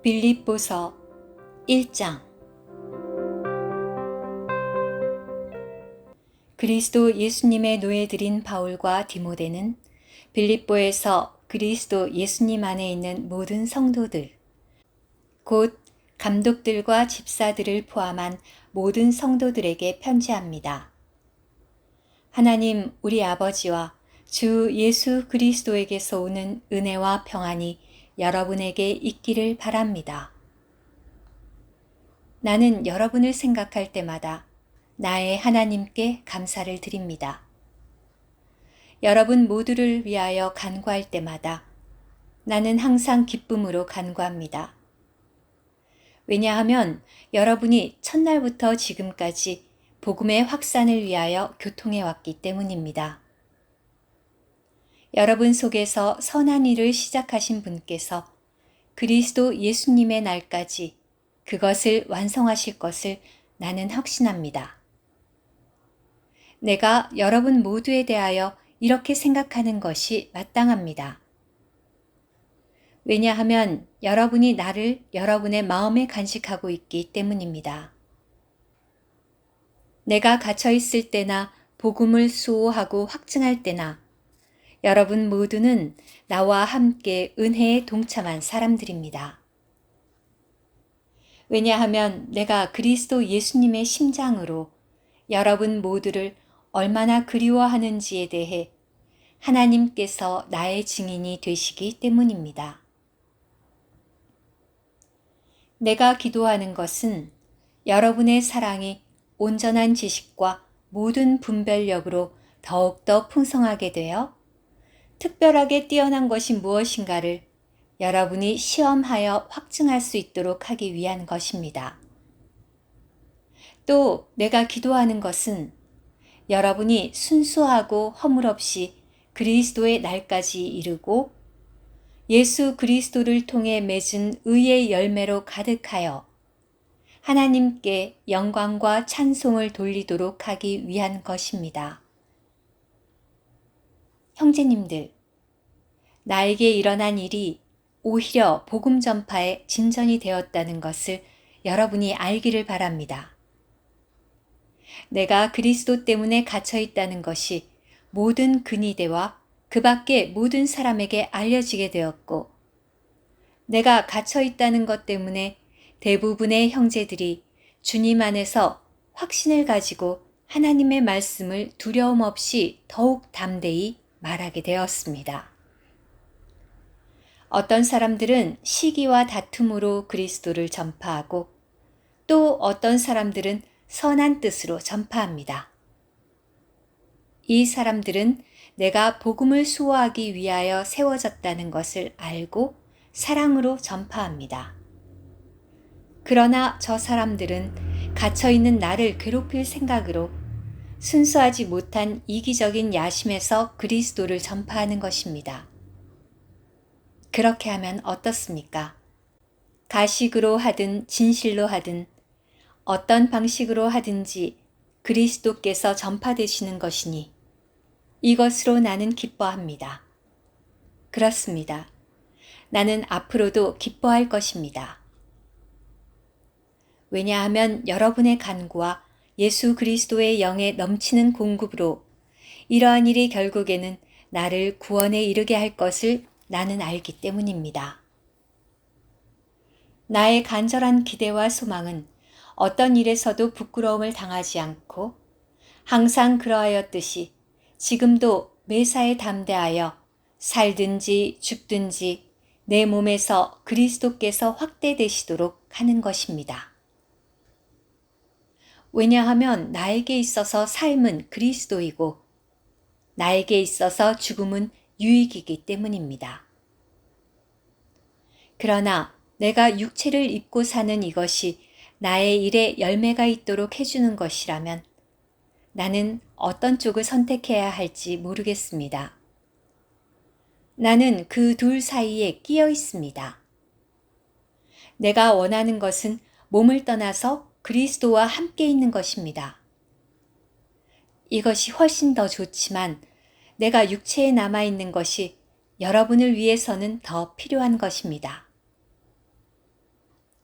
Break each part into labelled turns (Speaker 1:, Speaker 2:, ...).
Speaker 1: 빌립보서 1장. 그리스도 예수님의 노예들인 바울과 디모데는 빌립보에서 그리스도 예수님 안에 있는 모든 성도들, 곧 감독들과 집사들을 포함한 모든 성도들에게 편지합니다. 하나님 우리 아버지와 주 예수 그리스도에게서 오는 은혜와 평안이 여러분에게 있기를 바랍니다. 나는 여러분을 생각할 때마다 나의 하나님께 감사를 드립니다. 여러분 모두를 위하여 간구할 때마다 나는 항상 기쁨으로 간구합니다. 왜냐하면 여러분이 첫날부터 지금까지 복음의 확산을 위하여 교통해 왔기 때문입니다. 여러분 속에서 선한 일을 시작하신 분께서 그리스도 예수님의 날까지 그것을 완성하실 것을 나는 확신합니다. 내가 여러분 모두에 대하여 이렇게 생각하는 것이 마땅합니다. 왜냐하면 여러분이 나를 여러분의 마음에 간직하고 있기 때문입니다. 내가 갇혀 있을 때나 복음을 수호하고 확증할 때나 여러분 모두는 나와 함께 은혜에 동참한 사람들입니다. 왜냐하면 내가 그리스도 예수님의 심장으로 여러분 모두를 얼마나 그리워하는지에 대해 하나님께서 나의 증인이 되시기 때문입니다. 내가 기도하는 것은 여러분의 사랑이 온전한 지식과 모든 분별력으로 더욱더 풍성하게 되어 특별하게 뛰어난 것이 무엇인가를 여러분이 시험하여 확증할 수 있도록 하기 위한 것입니다. 또 내가 기도하는 것은 여러분이 순수하고 허물 없이 그리스도의 날까지 이르고 예수 그리스도를 통해 맺은 의의 열매로 가득하여 하나님께 영광과 찬송을 돌리도록 하기 위한 것입니다. 형제님들, 나에게 일어난 일이 오히려 복음 전파의 진전이 되었다는 것을 여러분이 알기를 바랍니다. 내가 그리스도 때문에 갇혀 있다는 것이 모든 근위대와 그 밖의 모든 사람에게 알려지게 되었고, 내가 갇혀 있다는 것 때문에 대부분의 형제들이 주님 안에서 확신을 가지고 하나님의 말씀을 두려움 없이 더욱 담대히 말하게 되었습니다. 어떤 사람들은 시기와 다툼으로 그리스도를 전파하고 또 어떤 사람들은 선한 뜻으로 전파합니다. 이 사람들은 내가 복음을 수호하기 위하여 세워졌다는 것을 알고 사랑으로 전파합니다. 그러나 저 사람들은 갇혀있는 나를 괴롭힐 생각으로 순수하지 못한 이기적인 야심에서 그리스도를 전파하는 것입니다. 그렇게 하면 어떻습니까? 가식으로 하든 진실로 하든 어떤 방식으로 하든지 그리스도께서 전파되시는 것이니 이것으로 나는 기뻐합니다. 그렇습니다. 나는 앞으로도 기뻐할 것입니다. 왜냐하면 여러분의 간구와 예수 그리스도의 영에 넘치는 공급으로 이러한 일이 결국에는 나를 구원에 이르게 할 것을 나는 알기 때문입니다. 나의 간절한 기대와 소망은 어떤 일에서도 부끄러움을 당하지 않고 항상 그러하였듯이 지금도 매사에 담대하여 살든지 죽든지 내 몸에서 그리스도께서 확대되시도록 하는 것입니다. 왜냐하면 나에게 있어서 삶은 그리스도이고 나에게 있어서 죽음은 유익이기 때문입니다. 그러나 내가 육체를 입고 사는 이것이 나의 일에 열매가 있도록 해주는 것이라면 나는 어떤 쪽을 선택해야 할지 모르겠습니다. 나는 그 둘 사이에 끼어 있습니다. 내가 원하는 것은 몸을 떠나서 그리스도와 함께 있는 것입니다. 이것이 훨씬 더 좋지만 내가 육체에 남아있는 것이 여러분을 위해서는 더 필요한 것입니다.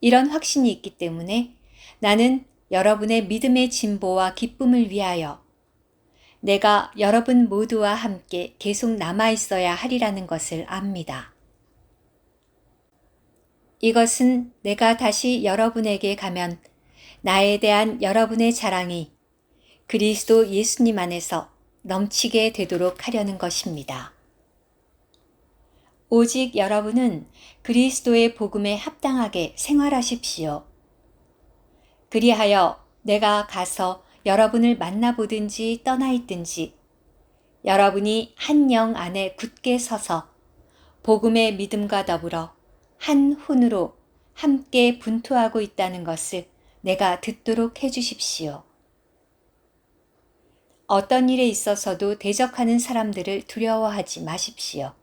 Speaker 1: 이런 확신이 있기 때문에 나는 여러분의 믿음의 진보와 기쁨을 위하여 내가 여러분 모두와 함께 계속 남아 있어야 하리라는 것을 압니다. 이것은 내가 다시 여러분에게 가면 나에 대한 여러분의 자랑이 그리스도 예수님 안에서 넘치게 되도록 하려는 것입니다. 오직 여러분은 그리스도의 복음에 합당하게 생활하십시오. 그리하여 내가 가서 여러분을 만나보든지 떠나 있든지 여러분이 한 영 안에 굳게 서서 복음의 믿음과 더불어 한 혼으로 함께 분투하고 있다는 것을 내가 듣도록 해주십시오. 어떤 일에 있어서도 대적하는 사람들을 두려워하지 마십시오.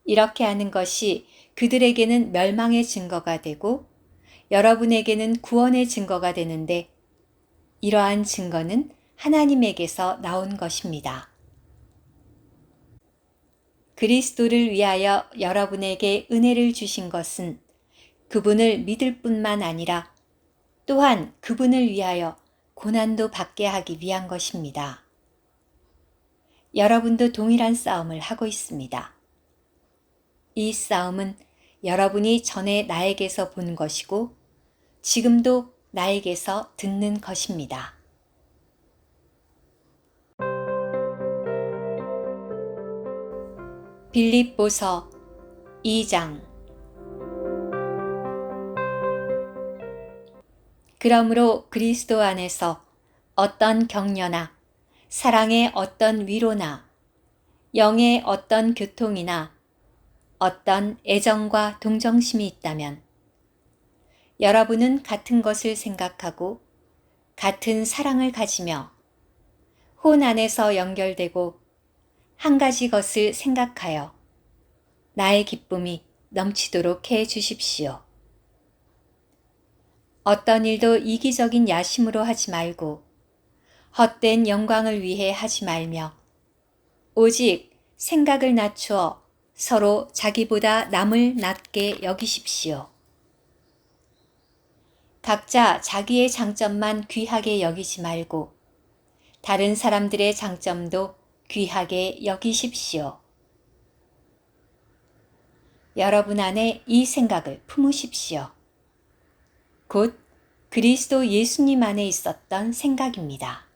Speaker 1: 이렇게 하는 것이 그들에게는 멸망의 증거가 되고 여러분에게는 구원의 증거가 되는데 이러한 증거는 하나님에게서 나온 것입니다. 그리스도를 위하여 여러분에게 은혜를 주신 것은 그분을 믿을 뿐만 아니라 또한 그분을 위하여 고난도 받게 하기 위한 것입니다. 여러분도 동일한 싸움을 하고 있습니다. 이 싸움은 여러분이 전에 나에게서 본 것이고 지금도 나에게서 듣는 것입니다. 빌립보서 2장. 그러므로 그리스도 안에서 어떤 격려나 사랑의 어떤 위로나 영의 어떤 교통이나 어떤 애정과 동정심이 있다면 여러분은 같은 것을 생각하고 같은 사랑을 가지며 혼 안에서 연결되고 한 가지 것을 생각하여 나의 기쁨이 넘치도록 해 주십시오. 어떤 일도 이기적인 야심으로 하지 말고 헛된 영광을 위해 하지 말며 오직 생각을 낮추어 서로 자기보다 남을 낮게 여기십시오. 각자 자기의 장점만 귀하게 여기지 말고 다른 사람들의 장점도 귀하게 여기십시오. 여러분 안에 이 생각을 품으십시오. 곧 그리스도 예수님 안에 있었던 생각입니다.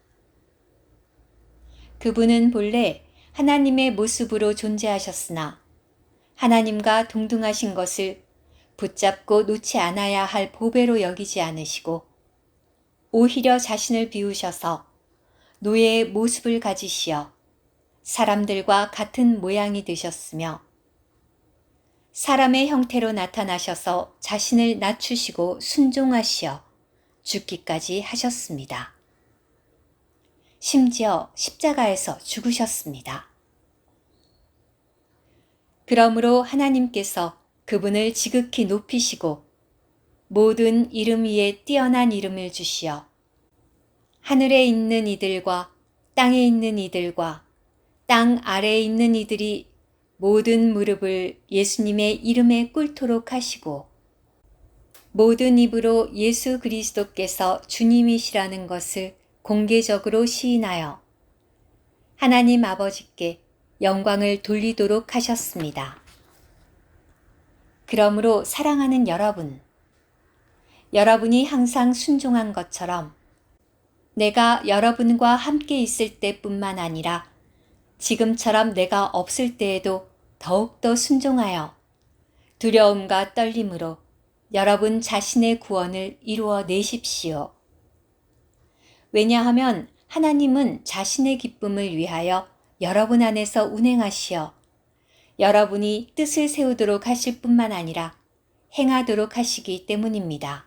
Speaker 1: 그분은 본래 하나님의 모습으로 존재하셨으나 하나님과 동등하신 것을 붙잡고 놓지 않아야 할 보배로 여기지 않으시고 오히려 자신을 비우셔서 노예의 모습을 가지시어 사람들과 같은 모양이 되셨으며 사람의 형태로 나타나셔서 자신을 낮추시고 순종하시어 죽기까지 하셨습니다. 심지어 십자가에서 죽으셨습니다. 그러므로 하나님께서 그분을 지극히 높이시고 모든 이름 위에 뛰어난 이름을 주시어 하늘에 있는 이들과 땅에 있는 이들과 땅 아래에 있는 이들이 모든 무릎을 예수님의 이름에 꿇도록 하시고 모든 입으로 예수 그리스도께서 주님이시라는 것을 공개적으로 시인하여 하나님 아버지께 영광을 돌리도록 하셨습니다. 그러므로 사랑하는 여러분이 항상 순종한 것처럼 내가 여러분과 함께 있을 때뿐만 아니라 지금처럼 내가 없을 때에도 더욱더 순종하여 두려움과 떨림으로 여러분 자신의 구원을 이루어 내십시오. 왜냐하면 하나님은 자신의 기쁨을 위하여 여러분 안에서 운행하시어 여러분이 뜻을 세우도록 하실 뿐만 아니라 행하도록 하시기 때문입니다.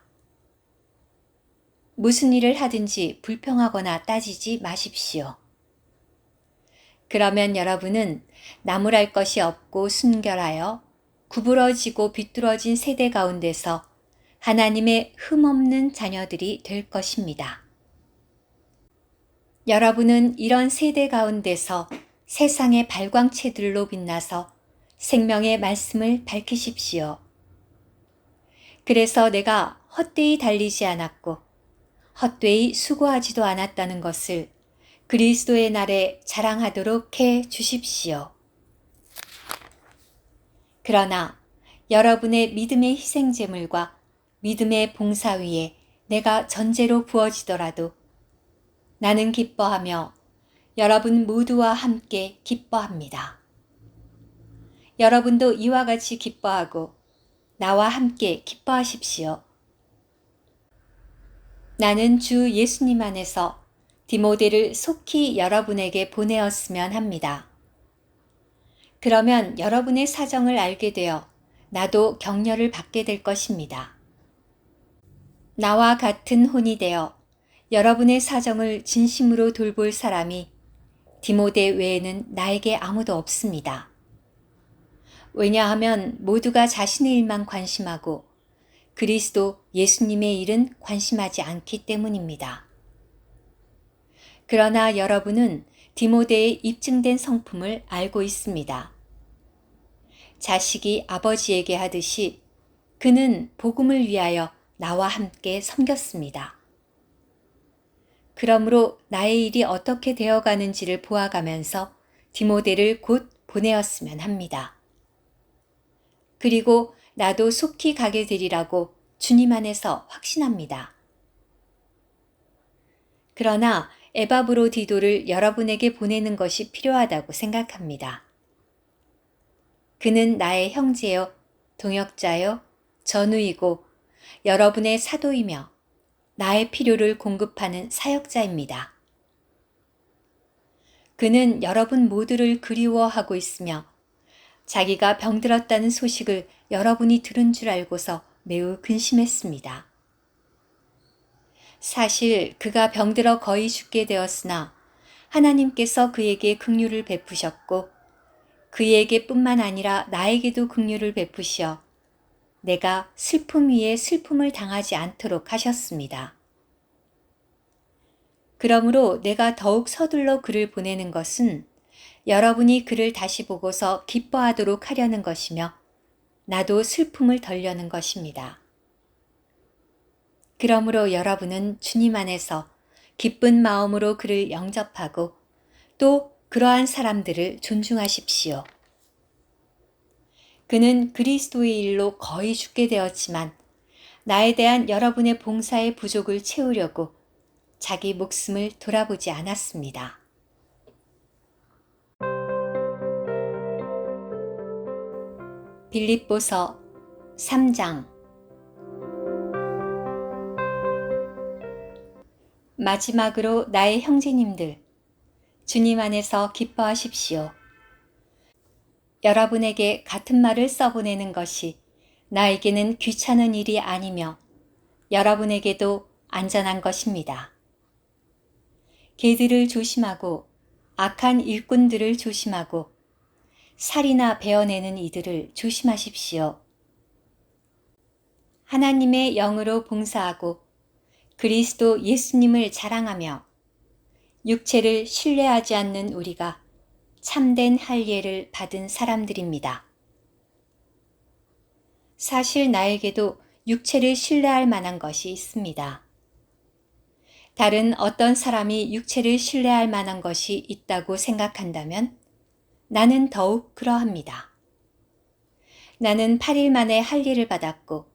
Speaker 1: 무슨 일을 하든지 불평하거나 따지지 마십시오. 그러면 여러분은 나무랄 것이 없고 순결하여 구부러지고 비뚤어진 세대 가운데서 하나님의 흠없는 자녀들이 될 것입니다. 여러분은 이런 세대 가운데서 세상의 발광체들로 빛나서 생명의 말씀을 밝히십시오. 그래서 내가 헛되이 달리지 않았고 헛되이 수고하지도 않았다는 것을 그리스도의 날에 자랑하도록 해 주십시오. 그러나 여러분의 믿음의 희생제물과 믿음의 봉사 위에 내가 전제로 부어지더라도 나는 기뻐하며 여러분 모두와 함께 기뻐합니다. 여러분도 이와 같이 기뻐하고 나와 함께 기뻐하십시오. 나는 주 예수님 안에서 디모데를 속히 여러분에게 보내었으면 합니다. 그러면 여러분의 사정을 알게 되어 나도 격려를 받게 될 것입니다. 나와 같은 혼이 되어 여러분의 사정을 진심으로 돌볼 사람이 디모데 외에는 나에게 아무도 없습니다. 왜냐하면 모두가 자신의 일만 관심하고 그리스도 예수님의 일은 관심하지 않기 때문입니다. 그러나 여러분은 디모데의 입증된 성품을 알고 있습니다. 자식이 아버지에게 하듯이 그는 복음을 위하여 나와 함께 섬겼습니다. 그러므로 나의 일이 어떻게 되어가는지를 보아가면서 디모데를 곧 보내었으면 합니다. 그리고 나도 속히 가게 되리라고 주님 안에서 확신합니다. 그러나 에바브로디도를 여러분에게 보내는 것이 필요하다고 생각합니다. 그는 나의 형제요, 동역자요, 전우이고 여러분의 사도이며 나의 필요를 공급하는 사역자입니다. 그는 여러분 모두를 그리워하고 있으며 자기가 병들었다는 소식을 여러분이 들은 줄 알고서 매우 근심했습니다. 사실 그가 병들어 거의 죽게 되었으나 하나님께서 그에게 긍휼을 베푸셨고 그에게뿐만 아니라 나에게도 긍휼을 베푸시어 내가 슬픔 위에 슬픔을 당하지 않도록 하셨습니다. 그러므로 내가 더욱 서둘러 그를 보내는 것은 여러분이 그를 다시 보고서 기뻐하도록 하려는 것이며 나도 슬픔을 덜려는 것입니다. 그러므로 여러분은 주님 안에서 기쁜 마음으로 그를 영접하고 또 그러한 사람들을 존중하십시오. 그는 그리스도의 일로 거의 죽게 되었지만 나에 대한 여러분의 봉사의 부족을 채우려고 자기 목숨을 돌아보지 않았습니다. 빌립보서 3장. 마지막으로 나의 형제님들, 주님 안에서 기뻐하십시오. 여러분에게 같은 말을 써보내는 것이 나에게는 귀찮은 일이 아니며 여러분에게도 안전한 것입니다. 개들을 조심하고 악한 일꾼들을 조심하고 살이나 베어내는 이들을 조심하십시오. 하나님의 영으로 봉사하고 그리스도 예수님을 자랑하며 육체를 신뢰하지 않는 우리가 참된 할례를 받은 사람들입니다. 사실 나에게도 육체를 신뢰할 만한 것이 있습니다. 다른 어떤 사람이 육체를 신뢰할 만한 것이 있다고 생각한다면 나는 더욱 그러합니다. 나는 8일 만에 할례를 받았고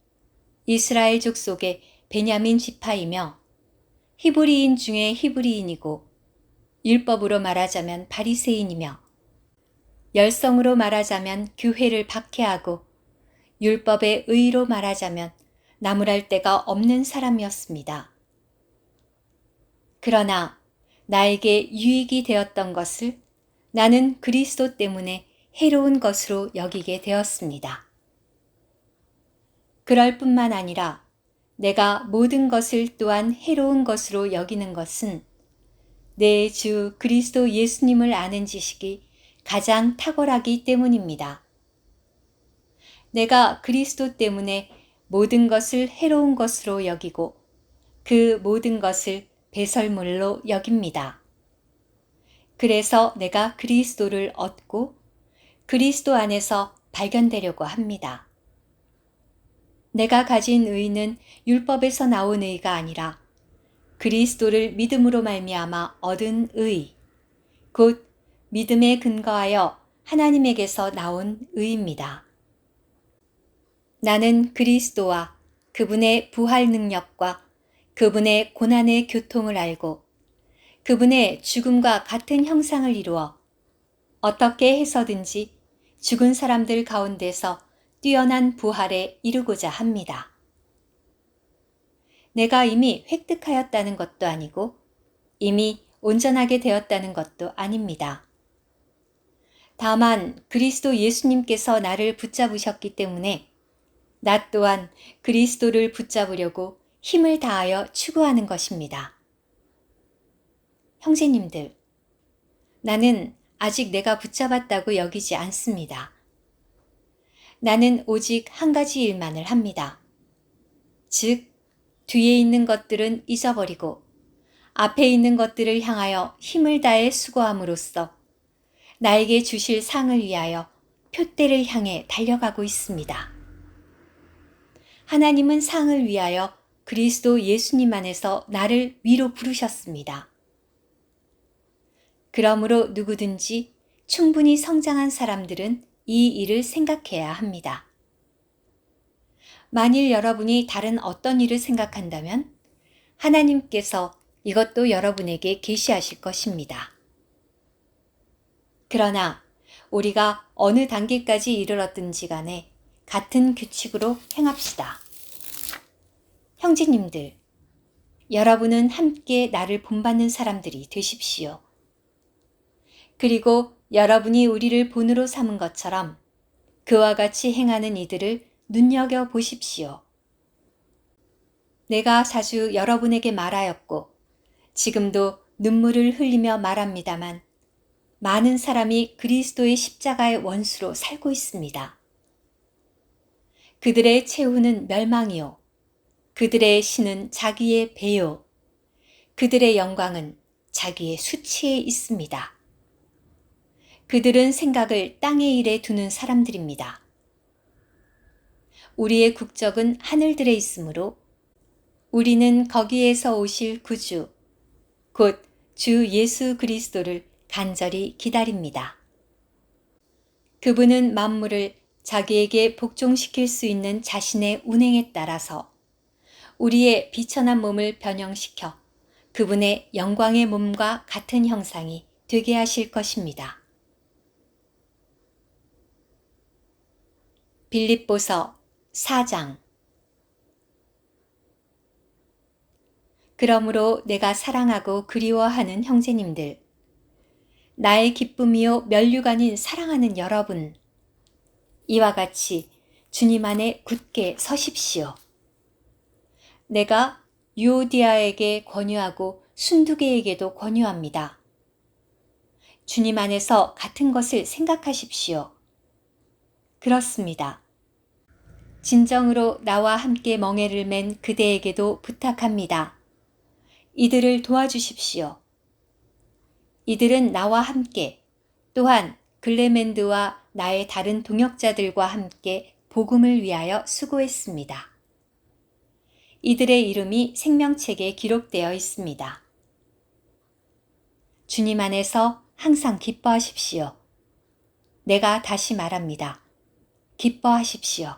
Speaker 1: 이스라엘 족속의 베냐민 지파이며 히브리인 중에 히브리인이고 율법으로 말하자면 바리새인이며 열성으로 말하자면 교회를 박해하고 율법의 의로 말하자면 나무랄 데가 없는 사람이었습니다. 그러나 나에게 유익이 되었던 것을 나는 그리스도 때문에 해로운 것으로 여기게 되었습니다. 그럴 뿐만 아니라 내가 모든 것을 또한 해로운 것으로 여기는 것은 내 주 그리스도 예수님을 아는 지식이 가장 탁월하기 때문입니다. 내가 그리스도 때문에 모든 것을 해로운 것으로 여기고 그 모든 것을 배설물로 여깁니다. 그래서 내가 그리스도를 얻고 그리스도 안에서 발견되려고 합니다. 내가 가진 의는 율법에서 나온 의가 아니라 그리스도를 믿음으로 말미암아 얻은 의, 곧 믿음에 근거하여 하나님에게서 나온 의입니다. 나는 그리스도와 그분의 부활 능력과 그분의 고난의 교통을 알고 그분의 죽음과 같은 형상을 이루어 어떻게 해서든지 죽은 사람들 가운데서 뛰어난 부활에 이르고자 합니다. 내가 이미 획득하였다는 것도 아니고 이미 온전하게 되었다는 것도 아닙니다. 다만 그리스도 예수님께서 나를 붙잡으셨기 때문에 나 또한 그리스도를 붙잡으려고 힘을 다하여 추구하는 것입니다. 형제님들, 나는 아직 내가 붙잡았다고 여기지 않습니다. 나는 오직 한 가지 일만을 합니다. 즉, 뒤에 있는 것들은 잊어버리고 앞에 있는 것들을 향하여 힘을 다해 수고함으로써 나에게 주실 상을 위하여 표대를 향해 달려가고 있습니다. 하나님은 상을 위하여 그리스도 예수님 안에서 나를 위로 부르셨습니다. 그러므로 누구든지 충분히 성장한 사람들은 이 일을 생각해야 합니다. 만일 여러분이 다른 어떤 일을 생각한다면 하나님께서 이것도 여러분에게 계시하실 것입니다. 그러나 우리가 어느 단계까지 이르렀든지 간에 같은 규칙으로 행합시다. 형제님들, 여러분은 함께 나를 본받는 사람들이 되십시오. 그리고 여러분이 우리를 본으로 삼은 것처럼 그와 같이 행하는 이들을 눈여겨 보십시오. 내가 자주 여러분에게 말하였고 지금도 눈물을 흘리며 말합니다만 많은 사람이 그리스도의 십자가의 원수로 살고 있습니다. 그들의 최후는 멸망이요. 그들의 신은 자기의 배요. 그들의 영광은 자기의 수치에 있습니다. 그들은 생각을 땅의 일에 두는 사람들입니다. 우리의 국적은 하늘들에 있으므로 우리는 거기에서 오실 구주, 곧 주 예수 그리스도를 간절히 기다립니다. 그분은 만물을 자기에게 복종시킬 수 있는 자신의 운행에 따라서 우리의 비천한 몸을 변형시켜 그분의 영광의 몸과 같은 형상이 되게 하실 것입니다. 빌립보서 4장. 그러므로 내가 사랑하고 그리워하는 형제님들, 나의 기쁨이요 면류가 아닌 사랑하는 여러분, 이와 같이 주님 안에 굳게 서십시오. 내가 유오디아에게 권유하고 순두계에게도 권유합니다. 주님 안에서 같은 것을 생각하십시오. 그렇습니다. 진정으로 나와 함께 멍에를 맨 그대에게도 부탁합니다. 이들을 도와주십시오. 이들은 나와 함께 또한 글레멘드와 나의 다른 동역자들과 함께 복음을 위하여 수고했습니다. 이들의 이름이 생명책에 기록되어 있습니다. 주님 안에서 항상 기뻐하십시오. 내가 다시 말합니다. 기뻐하십시오.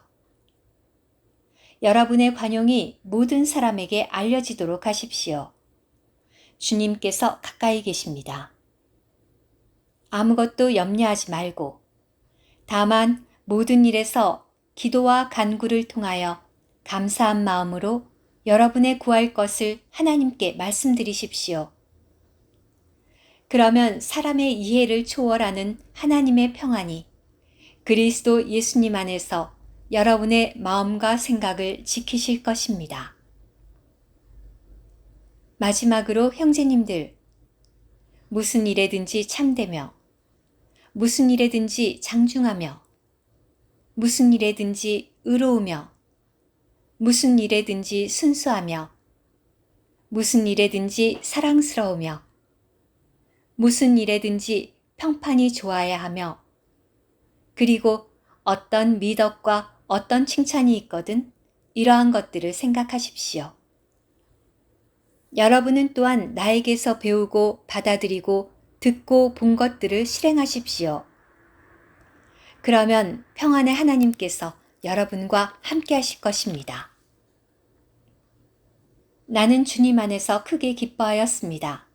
Speaker 1: 여러분의 관용이 모든 사람에게 알려지도록 하십시오. 주님께서 가까이 계십니다. 아무것도 염려하지 말고 다만 모든 일에서 기도와 간구를 통하여 감사한 마음으로 여러분의 구할 것을 하나님께 말씀드리십시오. 그러면 사람의 이해를 초월하는 하나님의 평안이 그리스도 예수님 안에서 여러분의 마음과 생각을 지키실 것입니다. 마지막으로 형제님들, 무슨 일에든지 참되며 무슨 일에든지 장중하며 무슨 일에든지 의로우며 무슨 일에든지 순수하며 무슨 일에든지 사랑스러우며 무슨 일에든지 평판이 좋아야 하며 그리고 어떤 미덕과 어떤 칭찬이 있거든 이러한 것들을 생각하십시오. 여러분은 또한 나에게서 배우고 받아들이고 듣고 본 것들을 실행하십시오. 그러면 평안의 하나님께서 여러분과 함께 하실 것입니다. 나는 주님 안에서 크게 기뻐하였습니다.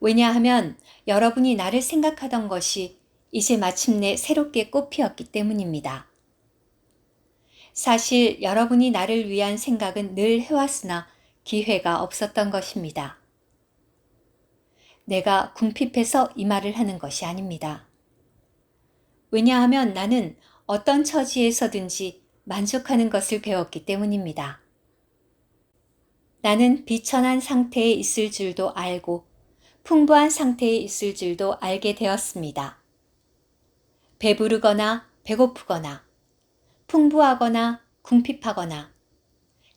Speaker 1: 왜냐하면 여러분이 나를 생각하던 것이 이제 마침내 새롭게 꽃피었기 때문입니다. 사실 여러분이 나를 위한 생각은 늘 해왔으나 기회가 없었던 것입니다. 내가 궁핍해서 이 말을 하는 것이 아닙니다. 왜냐하면 나는 어떤 처지에서든지 만족하는 것을 배웠기 때문입니다. 나는 비천한 상태에 있을 줄도 알고 풍부한 상태에 있을 줄도 알게 되었습니다. 배부르거나 배고프거나 풍부하거나 궁핍하거나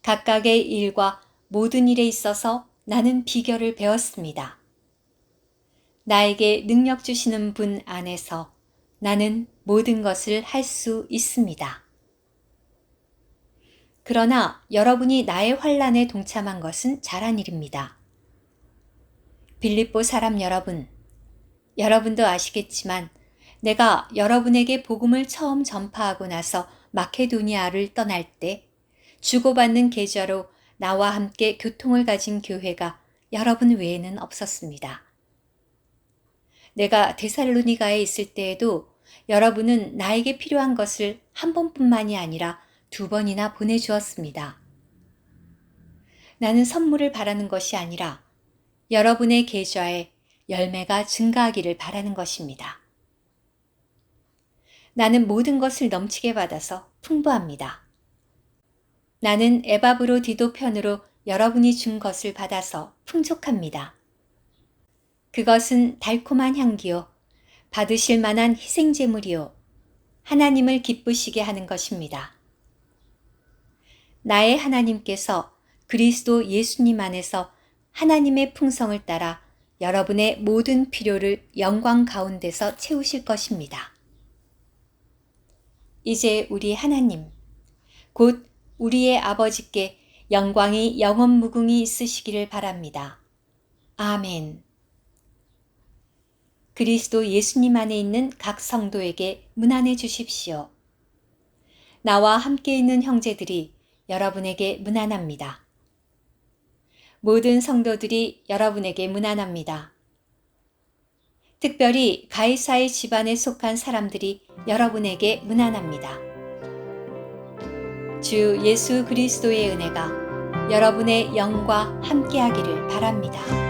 Speaker 1: 각각의 일과 모든 일에 있어서 나는 비결을 배웠습니다. 나에게 능력 주시는 분 안에서 나는 모든 것을 할 수 있습니다. 그러나 여러분이 나의 환난에 동참한 것은 잘한 일입니다. 빌립보 사람 여러분, 여러분도 아시겠지만 내가 여러분에게 복음을 처음 전파하고 나서 마케도니아를 떠날 때 주고받는 계좌로 나와 함께 교통을 가진 교회가 여러분 외에는 없었습니다. 내가 데살로니가에 있을 때에도 여러분은 나에게 필요한 것을 한 번뿐만이 아니라 2번이나 보내주었습니다. 나는 선물을 바라는 것이 아니라 여러분의 계좌에 열매가 증가하기를 바라는 것입니다. 나는 모든 것을 넘치게 받아서 풍부합니다. 나는 에바브로디도 편으로 여러분이 준 것을 받아서 풍족합니다. 그것은 달콤한 향기요, 받으실 만한 희생제물이요, 하나님을 기쁘시게 하는 것입니다. 나의 하나님께서 그리스도 예수님 안에서 하나님의 풍성을 따라 여러분의 모든 필요를 영광 가운데서 채우실 것입니다. 이제 우리 하나님, 곧 우리의 아버지께 영광이 영원무궁히 있으시기를 바랍니다. 아멘. 그리스도 예수님 안에 있는 각 성도에게 문안해 주십시오. 나와 함께 있는 형제들이 여러분에게 문안합니다. 모든 성도들이 여러분에게 문안합니다. 특별히 가이사의 집안에 속한 사람들이 여러분에게 문안합니다. 주 예수 그리스도의 은혜가 여러분의 영과 함께하기를 바랍니다.